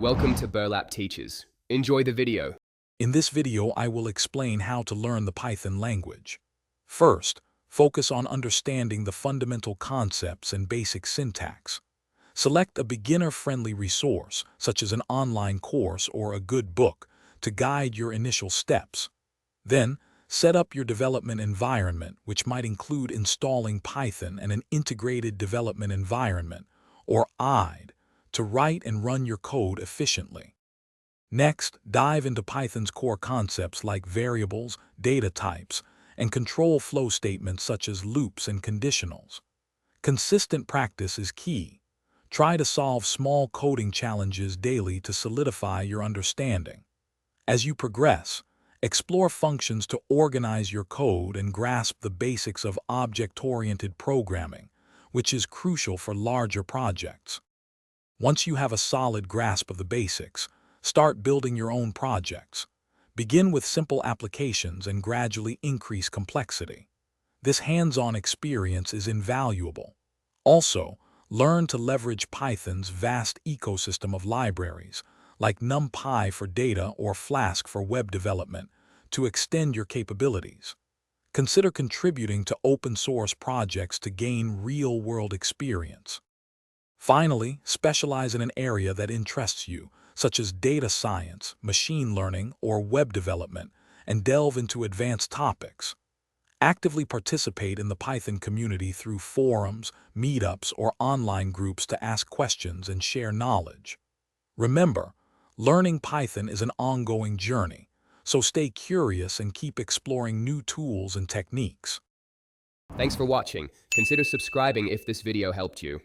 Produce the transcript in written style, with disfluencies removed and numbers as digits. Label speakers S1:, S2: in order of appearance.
S1: Welcome to Burlap Teachers. Enjoy the video.
S2: In this video, I will explain how to learn the Python language. First, focus on understanding the fundamental concepts and basic syntax. Select a beginner-friendly resource, such as an online course or a good book, to guide your initial steps. Then, set up your development environment, which might include installing Python and an integrated development environment, or IDE, to write and run your code efficiently. Next, dive into Python's core concepts like variables, data types, and control flow statements such as loops and conditionals. Consistent practice is key. Try to solve small coding challenges daily to solidify your understanding. As you progress, explore functions to organize your code and grasp the basics of object-oriented programming, which is crucial for larger projects. Once you have a solid grasp of the basics, start building your own projects. Begin with simple applications and gradually increase complexity. This hands-on experience is invaluable. Also, learn to leverage Python's vast ecosystem of libraries, like NumPy for data or Flask for web development, to extend your capabilities. Consider contributing to open-source projects to gain real-world experience. Finally, specialize in an area that interests you, such as data science, machine learning, or web development, and delve into advanced topics. Actively participate in the Python community through forums, meetups, or online groups to ask questions and share knowledge. Remember, learning Python is an ongoing journey, so stay curious and keep exploring new tools and techniques.
S1: Thanks for watching. Consider subscribing if this video helped you.